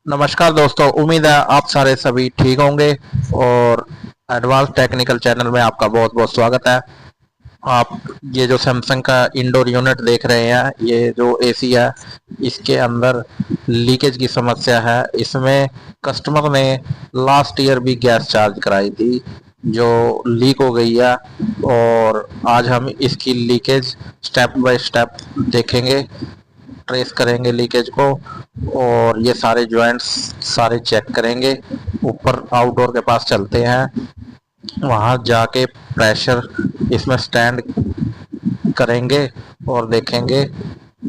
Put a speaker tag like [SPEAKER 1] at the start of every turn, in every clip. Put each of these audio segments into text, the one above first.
[SPEAKER 1] नमस्कार दोस्तों, उम्मीद है आप सारे सभी ठीक होंगे। और एडवांस टेक्निकल चैनल में आपका बहुत बहुत स्वागत है। आप ये जो सैमसंग का इंडोर यूनिट देख रहे हैं, ये जो एसी है, इसके अंदर लीकेज की समस्या है। इसमें कस्टमर ने लास्ट ईयर भी गैस चार्ज कराई थी जो लीक हो गई है। और आज हम इसकी लीकेज स्टेप बाय स्टेप देखेंगे, ट्रेस करेंगे लीकेज को। और ये सारे जॉइंट्स सारे चेक करेंगे। ऊपर आउटडोर के पास चलते हैं, वहां जाके प्रेशर इसमें स्टैंड करेंगे और देखेंगे।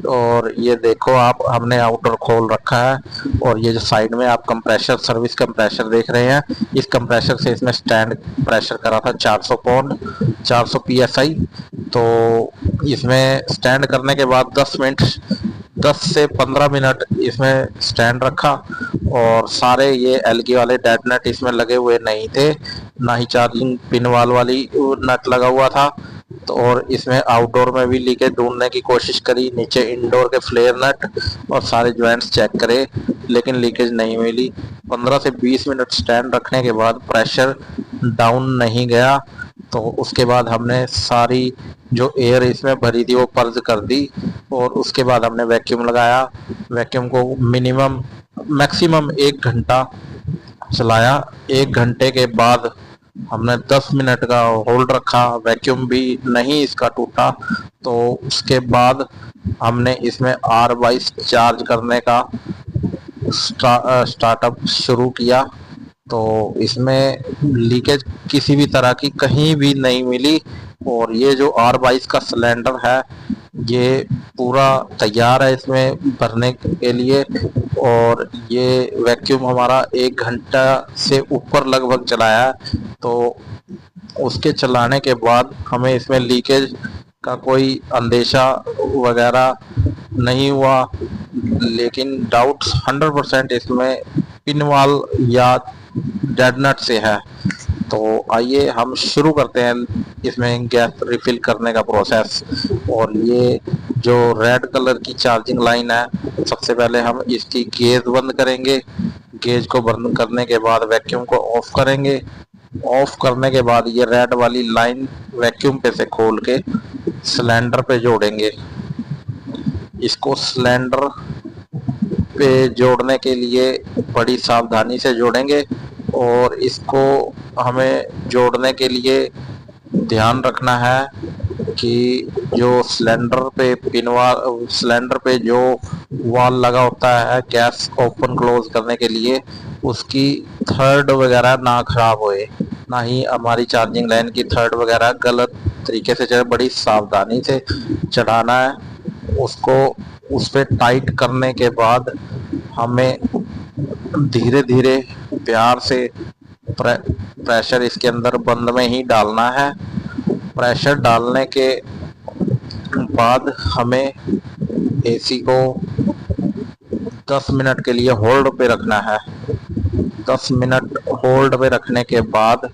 [SPEAKER 1] और ये देखो आप, हमने आउटडोर खोल रखा है और ये जो साइड में आप कंप्रेशर, सर्विस कंप्रेशर देख रहे हैं, इस कंप्रेशर से इसमें स्टैंड प्रेशर करा था 400 पौंड 400 psi। तो इसमें स्टैंड करने के बाद 10 से 15 मिनट इसमें स्टैंड रखा। और सारे ये एलगी वाले डेड नट इसमें लगे हुए नहीं थे, ना ही चार्जिंग पिन वाली नट लगा हुआ था। तो और इसमें आउटडोर में भी लीकेज ढूंढने की कोशिश करी, नीचे इंडोर के फ्लेयर नट और सारे जॉइंट्स चेक करे, लेकिन लीकेज नहीं मिली। 15 से 20 मिनट स्टैंड रखने के बाद प्रेशर डाउन नहीं गया। तो उसके बाद हमने सारी जो एयर इसमें भरी थी वो पर्ज कर दी और उसके बाद हमने वैक्यूम लगाया। वैक्यूम को मिनिमम मैक्सिमम 1 घंटा चलाया। 1 घंटे के बाद हमने 10 मिनट का होल्ड रखा, वैक्यूम भी नहीं इसका टूटा। तो उसके बाद हमने इसमें R22 चार्ज करने का स्टार्टअप शुरू किया। तो इसमें लीकेज किसी भी तरह की कहीं भी नहीं मिली। और ये जो R22 का सिलेंडर है, ये पूरा तैयार है इसमें भरने के लिए। और ये वैक्यूम हमारा 1 घंटा से ऊपर लगभग चलाया है। तो उसके चलाने के बाद हमें इसमें लीकेज का कोई अंदेशा वगैरह नहीं हुआ, लेकिन डाउट्स 100% इसमें पिनवाल या डेड नट से है। तो आइए हम शुरू करते हैं इसमें गैस रिफिल करने का प्रोसेस। और ये जो रेड कलर की चार्जिंग लाइन है, सबसे पहले हम इसकी गेज बंद करेंगे। गेज को बंद करने के बाद वैक्यूम को ऑफ करेंगे। ऑफ करने के बाद ये रेड वाली लाइन वैक्यूम पे से खोल के सिलेंडर पे जोड़ेंगे। इसको सिलेंडर पे जोड़ने के लिए बड़ी सावधानी से जोड़ेंगे। और इसको हमें जोड़ने के लिए ध्यान रखना है कि जो सिलेंडर पे जो वाल लगा होता है गैस ओपन क्लोज करने के लिए, उसकी थर्ड वगैरह ना खराब होए, ना ही हमारी चार्जिंग लाइन की थर्ड वगैरह गलत तरीके से चढ़े। बड़ी सावधानी से चढ़ाना है उसको। उस पर टाइट करने के बाद हमें धीरे धीरे प्यार से प्रेशर इसके अंदर बंद में ही डालना है। प्रेशर डालने के बाद हमें एसी को 10 मिनट के लिए होल्ड पे रखना है। 10 मिनट होल्ड पे रखने के बाद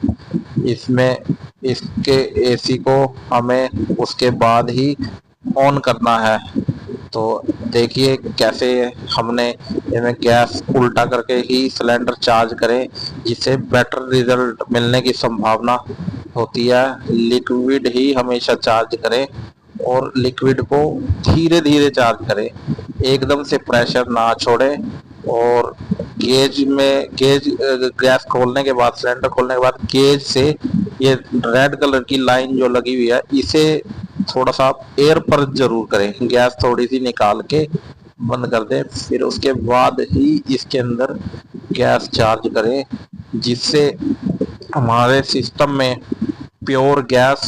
[SPEAKER 1] इसमें इसके एसी को हमें उसके बाद ही ऑन करना है। तो देखिए कैसे हमने इसमें गैस उल्टा करके ही सिलेंडर चार्ज करें, जिससे बेटर रिजल्ट मिलने की संभावना होती है। लिक्विड ही हमेशा चार्ज करें और लिक्विड को धीरे धीरे चार्ज करें, एकदम से प्रेशर ना छोड़ें। और गेज गैस खोलने के बाद, सिलेंडर खोलने के बाद गेज से ये रेड कलर की लाइन जो लगी हुई है, इसे थोड़ा सा एयर पर जरूर करें। गैस थोड़ी सी निकाल के बंद कर दें, फिर उसके बाद ही इसके अंदर गैस चार्ज करें, जिससे हमारे सिस्टम में प्योर गैस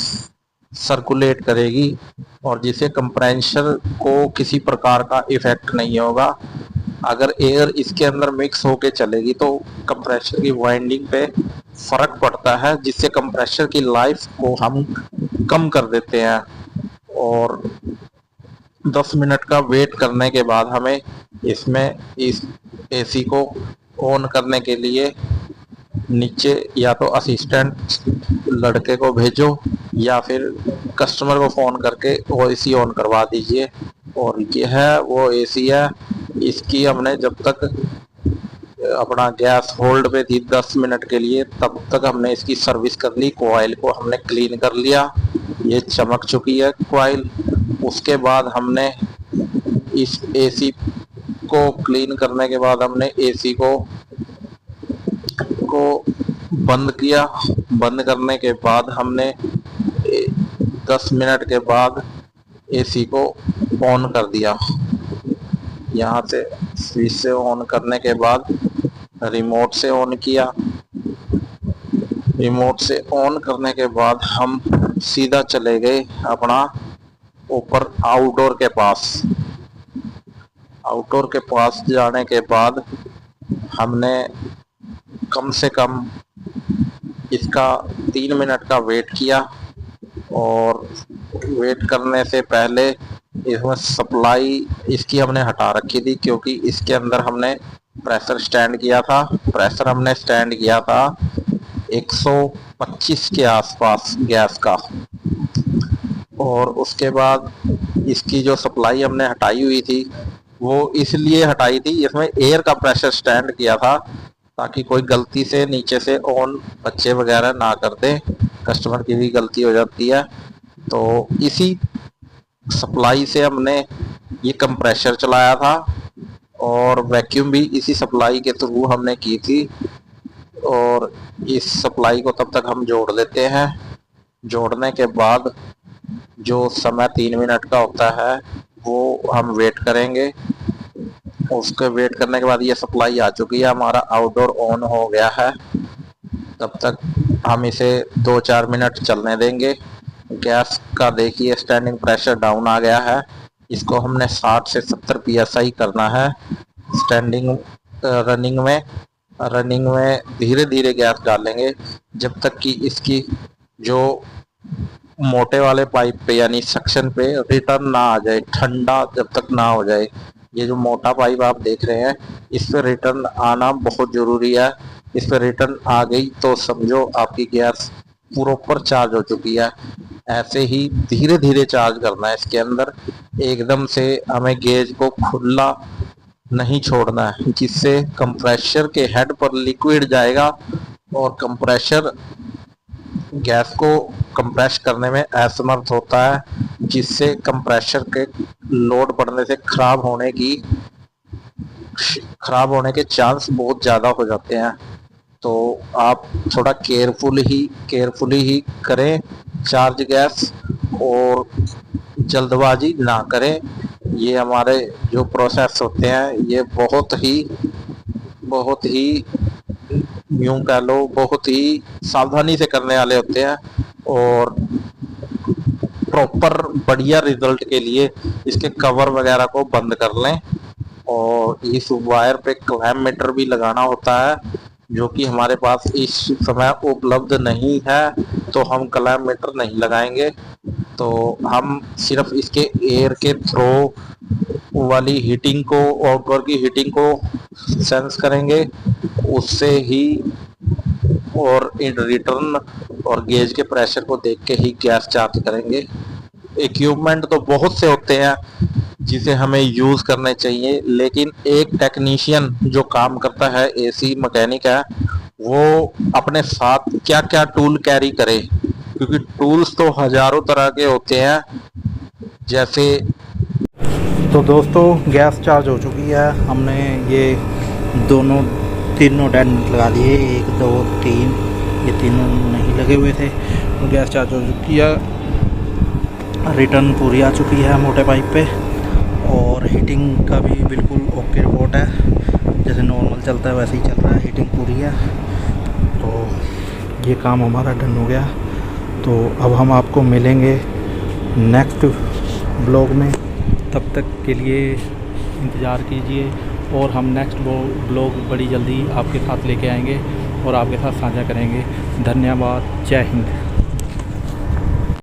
[SPEAKER 1] सर्कुलेट करेगी और जिससे कंप्रेसर को किसी प्रकार का इफेक्ट नहीं होगा। अगर एयर इसके अंदर मिक्स होके चलेगी तो कंप्रेसर की वाइंडिंग पे फर्क पड़ता है, जिससे कंप्रेसर की लाइफ को हम कम कर देते हैं। और 10 मिनट का वेट करने के बाद हमें इसमें इस एसी को ऑन करने के लिए नीचे या तो असिस्टेंट लड़के को भेजो या फिर कस्टमर को फ़ोन करके वो एसी ऑन करवा दीजिए। और ये है वो एसी है, इसकी हमने जब तक अपना गैस होल्ड पे थी 10 मिनट के लिए, तब तक हमने इसकी सर्विस कर ली। कॉइल को हमने क्लीन कर लिया, ये चमक चुकी है कॉइल। उसके बाद हमने इस एसी को क्लीन करने के बाद हमने एसी को बंद किया। बंद करने के बाद हमने 10 मिनट के बाद एसी को ऑन कर दिया। यहाँ से स्विच से ऑन करने के बाद रिमोट से ऑन किया। रिमोट से ऑन करने के बाद हम सीधा चले गए अपना ऊपर आउटडोर के पास। आउटडोर के पास जाने के बाद हमने कम से कम इसका 3 मिनट का वेट किया। और वेट करने से पहले इसमें सप्लाई इसकी हमने हटा रखी थी, क्योंकि इसके अंदर हमने प्रेशर स्टैंड किया था। प्रेशर हमने स्टैंड किया था 125 के आसपास गैस का। और उसके बाद इसकी जो सप्लाई हमने हटाई हुई थी वो इसलिए हटाई थी, इसमें एयर का प्रेशर स्टैंड किया था ताकि कोई गलती से नीचे से ऑन बच्चे वगैरह ना कर दे, कस्टमर की भी गलती हो जाती है। तो इसी सप्लाई से हमने ये कंप्रेशर चलाया था और वैक्यूम भी इसी सप्लाई के थ्रू हमने की थी। और इस सप्लाई को तब तक हम जोड़ देते हैं। जोड़ने के बाद जो समय 3 मिनट का होता है वो हम वेट करेंगे। उसके वेट करने के बाद ये सप्लाई आ चुकी है, हमारा आउटडोर ऑन हो गया है। तब तक हम इसे 2-4 मिनट चलने देंगे। गैस का देखिए स्टैंडिंग प्रेशर डाउन आ गया है। इसको हमने 60 से 70 psi करना है स्टैंडिंग। रनिंग में धीरे धीरे गैस डालेंगे जब तक कि इसकी जो मोटे वाले पाइप पे यानी सक्शन पे रिटर्न ना आ जाए, ठंडा जब तक ना हो जाए। ये जो मोटा पाइप आप देख रहे हैं इस पे रिटर्न आना बहुत ज़रूरी है। इस पे रिटर्न आ गई तो समझो आपकी गैस प्रॉपर चार्ज हो चुकी है। ऐसे ही धीरे धीरे चार्ज करना है इसके अंदर। एकदम से हमें गेज को खुला नहीं छोड़ना है, जिससे कंप्रेशर के हेड पर लिक्विड जाएगा और कंप्रेशर गैस को कंप्रेस करने में असमर्थ होता है, जिससे कंप्रेशर के लोड पड़ने से खराब होने के चांस बहुत ज़्यादा हो जाते हैं। तो आप थोड़ा केयरफुली ही करें चार्ज गैस, और जल्दबाजी ना करें। ये हमारे जो प्रोसेस होते हैं ये बहुत ही यूं कह लो बहुत ही सावधानी से करने वाले होते हैं। और प्रॉपर बढ़िया रिजल्ट के लिए इसके कवर वगैरह को बंद कर लें। और इस वायर पे क्लैम्प मीटर भी लगाना होता है, जो कि हमारे पास इस समय उपलब्ध नहीं है, तो हम क्लैम्प मीटर नहीं लगाएंगे। तो हम सिर्फ इसके एयर के थ्रो वाली हीटिंग को, आउटडोर की हीटिंग को सेंस करेंगे उससे ही, और इन रिटर्न और गेज के प्रेशर को देख के ही गैस चार्ज करेंगे। इक्विपमेंट तो बहुत से होते हैं जिसे हमें यूज़ करने चाहिए, लेकिन एक टेक्नीशियन जो काम करता है, एसी मैकेनिक है, वो अपने साथ क्या क्या टूल कैरी करे, क्योंकि टूल्स तो हज़ारों तरह के होते हैं। जैसे
[SPEAKER 2] तो दोस्तों गैस चार्ज हो चुकी है। हमने ये तीनों डेंट लगा दिए, 1 2 3, ये तीनों नहीं लगे हुए थे। तो गैस चार्ज हो चुकी है, रिटर्न पूरी आ चुकी है मोटे पाइप पे, और हीटिंग का भी बिल्कुल ओके रिपोर्ट है, जैसे नॉर्मल चलता है वैसे ही चल रहा है, हीटिंग पूरी है। तो ये काम हमारा डन हो गया। तो अब हम आपको मिलेंगे नेक्स्ट ब्लॉग में, तब तक के लिए इंतज़ार कीजिए। और हम नेक्स्ट ब्लॉग बड़ी जल्दी आपके साथ लेके आएंगे और आपके साथ साझा करेंगे। धन्यवाद। जय हिंद।